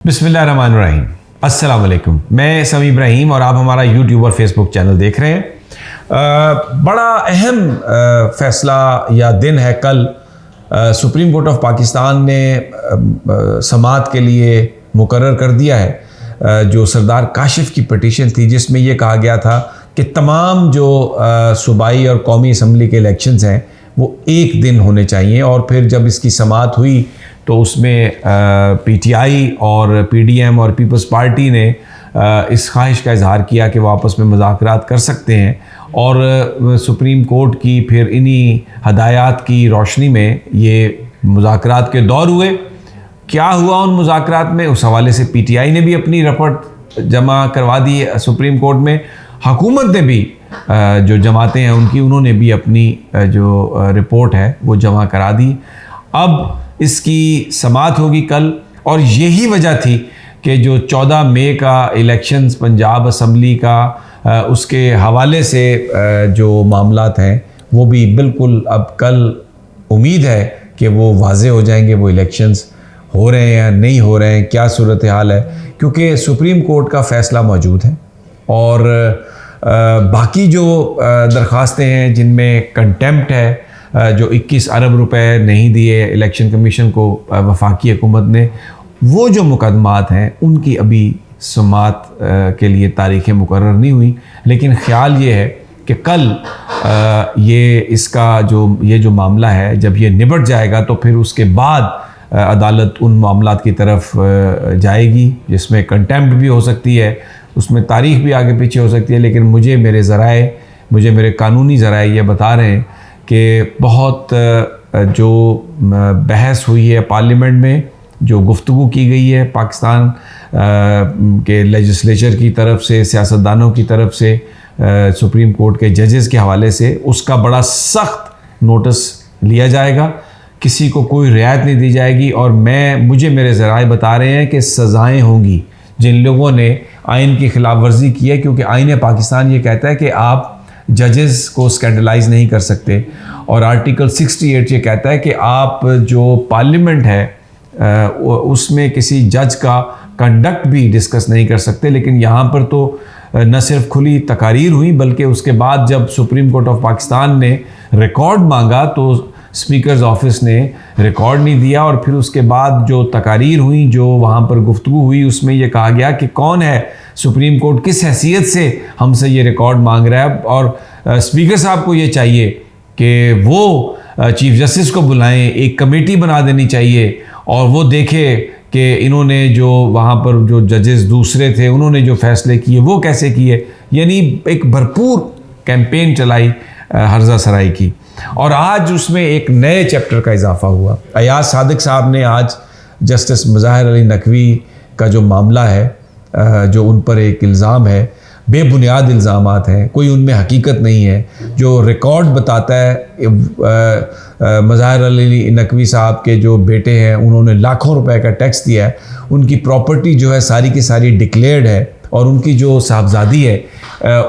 बिस्मिल्लाहिर्रहमानिर्रहीम। अस्सलाम वालेकुम। मैं समी इब्राहिम और आप हमारा यूट्यूब और फेसबुक चैनल देख रहे हैं। बड़ा अहम फ़ैसला या दिन है कल। सुप्रीम कोर्ट ऑफ पाकिस्तान ने समाअत के लिए मुकर्रर कर दिया है जो सरदार काशिफ की पटिशन थी, जिसमें यह कहा गया था कि तमाम जो सूबाई और कौमी असम्बली के इलेक्शंस हैं वो एक दिन होने चाहिए। और फिर जब इसकी समाअत हुई तो उसमें पीटीआई और पीडीएम और पीपल्स पार्टी ने इस ख्वाहिश का इजहार किया कि वो आपस में मुज़ाकरात कर सकते हैं। और सुप्रीम कोर्ट की फिर इन्हीं हदायत की रोशनी में ये मुज़ाकरात के दौर हुए। क्या हुआ उन मुज़ाकरात में, उस हवाले से पीटीआई ने भी अपनी रिपोर्ट जमा करवा दी सुप्रीम कोर्ट में। हुकूमत ने भी जो जमातें हैं उन्होंने भी अपनी जो रिपोर्ट है वो जमा करा दी। अब इसकी समाअत होगी कल, और यही वजह थी कि जो 14 मई का इलेक्शंस पंजाब असम्बली का उसके हवाले से जो मामलात हैं वो भी बिल्कुल अब कल उम्मीद है कि वो वाज़े हो जाएंगे। वो इलेक्शंस हो रहे हैं या नहीं हो रहे हैं, क्या सूरत हाल है, क्योंकि सुप्रीम कोर्ट का फ़ैसला मौजूद है। और बाकी जो दरख्वास्तें हैं जिनमें कंटेम्प्ट है, जो 21 अरब रुपए नहीं दिए इलेक्शन कमीशन को वफाकी हुकूमत ने, वो जो मुकदमात हैं उनकी अभी समाअत के लिए तारीखें मुकर्रर नहीं हुई। लेकिन ख्याल ये है कि कल ये जो मामला है जब ये निबट जाएगा तो फिर उसके बाद अदालत उन मामलात की तरफ जाएगी जिसमें कंटेम्प्ट भी हो सकती है, उसमें तारीख भी आगे पीछे हो सकती है। लेकिन मुझे मेरे कानूनी ज़राए ये बता रहे हैं कि बहुत जो बहस हुई है पार्लियामेंट में, जो गुफ्तगू की गई है पाकिस्तान के लेजिस्लेचर की तरफ से, सियासतदानों की तरफ से, सुप्रीम कोर्ट के जजेस के हवाले से, उसका बड़ा सख्त नोटिस लिया जाएगा। किसी को कोई रियायत नहीं दी जाएगी। और मुझे मेरे ज़राए बता रहे हैं कि सज़ाएँ होंगी जिन लोगों ने आइन की खिलाफ वर्जी की है, क्योंकि आइन पाकिस्तान ये कहता है कि आप जजेस को स्कैंडलाइज नहीं कर सकते। और आर्टिकल 68 ये कहता है कि आप जो पार्लियामेंट है उसमें किसी जज का कंडक्ट भी डिस्कस नहीं कर सकते। लेकिन यहाँ पर तो न सिर्फ खुली तकारीर हुई बल्कि उसके बाद जब सुप्रीम कोर्ट ऑफ पाकिस्तान ने रिकॉर्ड मांगा तो स्पीकर्स ऑफिस ने रिकॉर्ड नहीं दिया। और फिर उसके बाद जो तकारीर हुई, जो वहाँ पर गुफ्तगू हुई, उसमें ये कहा गया कि कौन है सुप्रीम कोर्ट, किस हैसियत से हमसे ये रिकॉर्ड मांग रहा है। और स्पीकर साहब को ये चाहिए कि वो चीफ जस्टिस को बुलाएं, एक कमेटी बना देनी चाहिए और वो देखे कि इन्होंने जो वहाँ पर जो जजेस दूसरे थे उन्होंने जो फैसले किए वो कैसे किए। यानी एक भरपूर कैंपेन चलाई हर्जा सराई की। और आज उसमें एक नए चैप्टर का इजाफा हुआ। अयाज सादिक साहब ने आज जस्टिस मुज़ाहिर अली नकवी का जो मामला है, जो उन पर एक इल्ज़ाम है, बेबुनियाद इल्ज़ामात हैं, कोई उनमें हकीकत नहीं है, जो रिकॉर्ड बताता है मुज़ाहिर अली नकवी साहब के जो बेटे हैं उन्होंने लाखों रुपए का टैक्स दिया है, उनकी प्रॉपर्टी जो है सारी की सारी डिक्लेयर्ड है, और उनकी जो साहबजादी है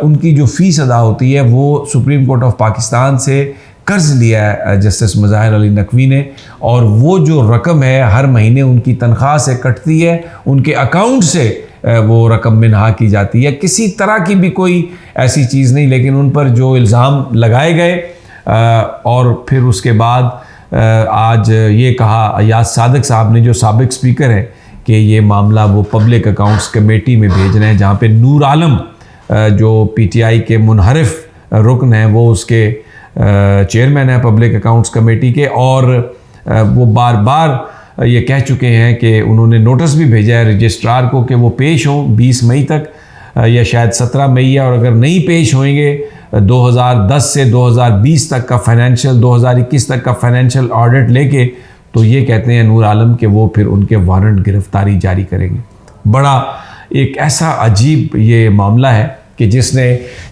उनकी जो फ़ीस अदा होती है वो सुप्रीम कोर्ट ऑफ पाकिस्तान से कर्ज़ लिया है जस्टिस मुज़ाहिर अली नकवी ने। और वो जो रकम है हर महीने उनकी तनख्वाह से कटती है, उनके अकाउंट से वो रकम मिन्हा की जाती है। किसी तरह की भी कोई ऐसी चीज़ नहीं। लेकिन उन पर जो इल्ज़ाम लगाए गए और फिर उसके बाद आज ये कहा अयाज सादिक साहब ने, जो साबिक स्पीकर हैं, कि ये मामला वो पब्लिक अकाउंट्स कमेटी में भेज रहे हैं, जहाँ पे नूर आलम जो पीटीआई के मुनहरिफ रुकन हैं वो उसके चेयरमैन है पब्लिक अकाउंट्स कमेटी के। और वो बार बार ये कह चुके हैं कि उन्होंने नोटिस भी भेजा है रजिस्ट्रार को कि वो पेश हों 20 मई तक, या शायद 17 मई है। और अगर नहीं पेश होंगे 2010 से 2020 तक का फाइनेंशियल, 2021 तक का फाइनेंशियल ऑडिट लेके, तो ये कहते हैं नूर आलम कि वो फिर उनके वारंट गिरफ्तारी जारी करेंगे। बड़ा एक ऐसा अजीब ये मामला है कि जिसने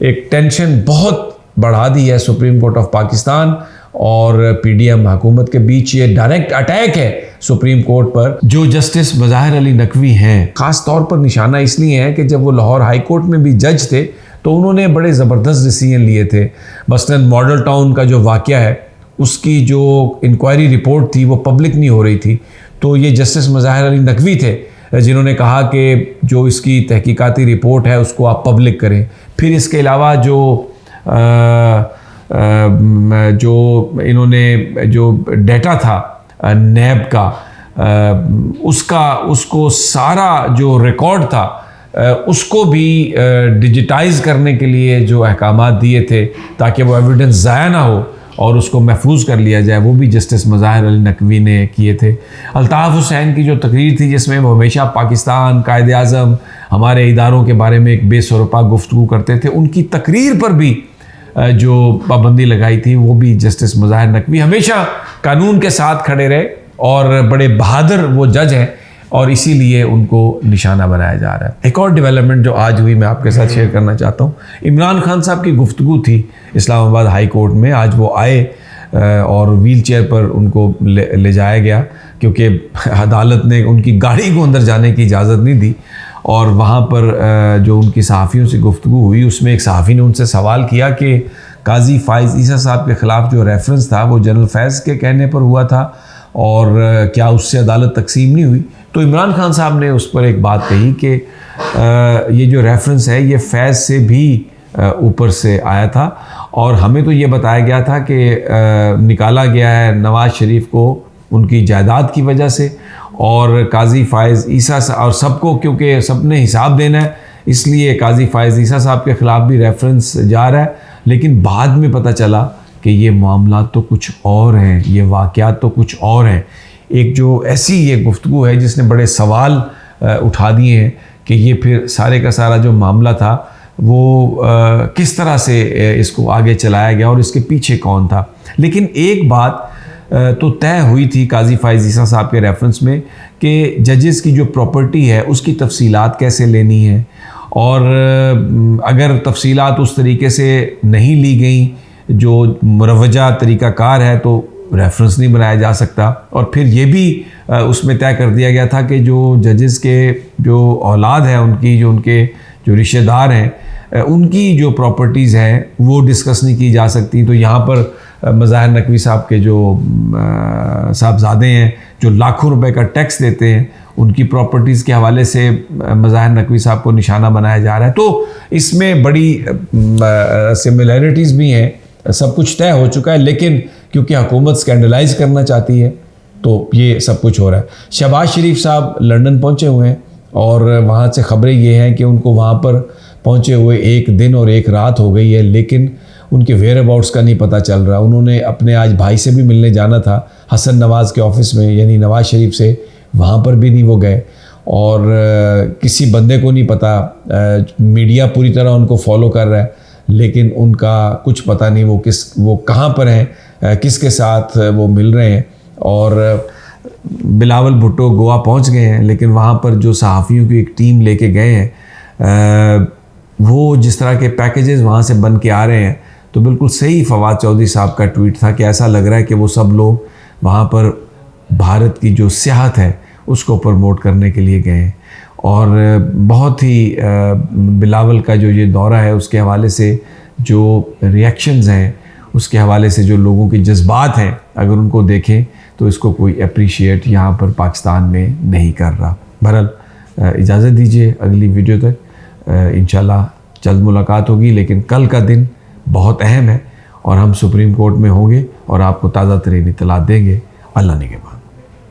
एक टेंशन बहुत बढ़ा दी है सुप्रीम कोर्ट ऑफ पाकिस्तान और पीडीएम हुकूमत के बीच। ये डायरेक्ट अटैक है सुप्रीम कोर्ट पर। जो जस्टिस मुज़ाहिर अली नकवी हैं, ख़ास तौर पर निशाना इसलिए है कि जब वो लाहौर हाई कोर्ट में भी जज थे तो उन्होंने बड़े ज़बरदस्त डिसीजन लिए थे। मसलन मॉडल टाउन का जो वाक़या है उसकी जो इंक्वायरी रिपोर्ट थी वो पब्लिक नहीं हो रही थी, तो ये जस्टिस मुज़ाहिर अली नकवी थे जिन्होंने कहा कि जो इसकी तहकीकाती रिपोर्ट है उसको आप पब्लिक करें। फिर इसके अलावा जो इन्होंने जो डेटा था नैब का, उसको सारा जो रिकॉर्ड था उसको भी डिजिटाइज़ करने के लिए जो अहकामात दिए थे ताकि वो एविडेंस ज़ाया ना हो और उसको महफूज कर लिया जाए, वो भी जस्टिस मज़ाहिर अली नकवी ने किए थे। अल्ताफ़ हुसैन की जो तकरीर थी जिसमें वो हमेशा पाकिस्तान, कायदे आज़म, हमारे इदारों के बारे में एक बेसुरपा गुफ्तगू करते थे, उनकी तकरीर पर भी जो पाबंदी लगाई थी वो भी जस्टिस मज़ाहिर नकवी हमेशा कानून के साथ खड़े रहे और बड़े बहादुर वो जज हैं और इसीलिए उनको निशाना बनाया जा रहा है। एक और डेवलपमेंट जो आज हुई मैं आपके साथ शेयर करना चाहता हूँ। इमरान खान साहब की गुफ्तगू थी इस्लामाबाद हाई कोर्ट में। आज वो आए और व्हील चेयर पर उनको ले जाया गया क्योंकि अदालत ने उनकी गाड़ी को अंदर जाने की इजाज़त नहीं दी। और वहाँ पर जो उनकी सहाफ़ियों से गुफ्तगू हुई उसमें एक सहाफ़ी ने उनसे सवाल किया कि काजी फ़ाइज़ ईसा साहब के ख़िलाफ़ जो रेफरेंस था वो जनरल फैज़ के कहने पर हुआ था और क्या उससे अदालत तकसीम नहीं हुई। तो इमरान खान साहब ने उस पर एक बात कही कि ये जो रेफरेंस है ये फैज़ से भी ऊपर से आया था और हमें तो ये बताया गया था कि निकाला गया है नवाज़ शरीफ को उनकी जायदाद की वजह से और काजी फ़ाइज़ ईसा और सबको, क्योंकि सब ने हिसाब देना है इसलिए काजी फ़ाइज़ ईसा साहब के ख़िलाफ़ भी रेफरेंस जा रहा है। लेकिन बाद में पता चला कि ये मामला तो कुछ और हैं, ये वाक़यात तो कुछ और हैं। एक जो ऐसी ये गुफ्तगू है जिसने बड़े सवाल उठा दिए हैं कि ये फिर सारे का सारा जो मामला था वो किस तरह से इसको आगे चलाया गया और इसके पीछे कौन था। लेकिन एक बात तो तय हुई थी काजी फ़ाइज़ ईसा साहब के रेफरेंस में कि जजेस की जो प्रॉपर्टी है उसकी तफसीलात कैसे लेनी है और अगर तफसीलात उस तरीके से नहीं ली गई जो मुरवजा तरीक़ाकार है तो रेफरेंस नहीं बनाया जा सकता। और फिर ये भी उसमें तय कर दिया गया था कि जो जजेस के जो औलाद है उनकी उनके जो रिश्तेदार हैं उनकी जो प्रॉपर्टीज़ हैं वो डिस्कस नहीं की जा सकती। तो यहाँ पर मज़ाहिर नकवी साहब के जो साहबजादे हैं जो लाखों रुपए का टैक्स देते हैं उनकी प्रॉपर्टीज़ के हवाले से मज़ाहिर नकवी साहब को निशाना बनाया जा रहा है। तो इसमें बड़ी सिमिलैरिटीज़ भी हैं, सब कुछ तय हो चुका है लेकिन क्योंकि हुकूमत स्कैंडलाइज करना चाहती है तो ये सब कुछ हो रहा है। शहबाज शरीफ साहब लंदन पहुँचे हुए हैं और वहाँ से ख़बरें ये हैं कि उनको वहाँ पर पहुँचे हुए एक दिन और एक रात हो गई है लेकिन उनके वेयर अबाउट्स का नहीं पता चल रहा। उन्होंने अपने आज भाई से भी मिलने जाना था हसन नवाज़ के ऑफ़िस में यानी नवाज़ शरीफ से, वहाँ पर भी नहीं वो गए और किसी बंदे को नहीं पता। मीडिया पूरी तरह उनको फॉलो कर रहा है लेकिन उनका कुछ पता नहीं वो कहाँ पर हैं, किसके साथ वो मिल रहे हैं। और बिलावल भुट्टो गोवा पहुँच गए हैं लेकिन वहाँ पर जो सहाफ़ियों की एक टीम लेके गए हैं वो जिस तरह के पैकेजेस वहाँ से बन के आ रहे हैं तो बिल्कुल सही फवाद चौधरी साहब का ट्वीट था कि ऐसा लग रहा है कि वो सब लोग वहाँ पर भारत की जो सियाहत है उसको प्रमोट करने के लिए गए हैं। और बहुत ही बिलावल का जो ये दौरा है उसके हवाले से जो रिएक्शंस हैं उसके हवाले से जो लोगों के जज्बात हैं अगर उनको देखें तो इसको कोई अप्रिशिएट यहाँ पर पाकिस्तान में नहीं कर रहा। बहरहाल इजाज़त दीजिए अगली वीडियो तक इंशाल्लाह जल्द मुलाकात होगी। लेकिन कल का दिन बहुत अहम है और हम सुप्रीम कोर्ट में होंगे और आपको ताज़ा तरीन इत्तलात देंगे। अल्लाह निगहबान।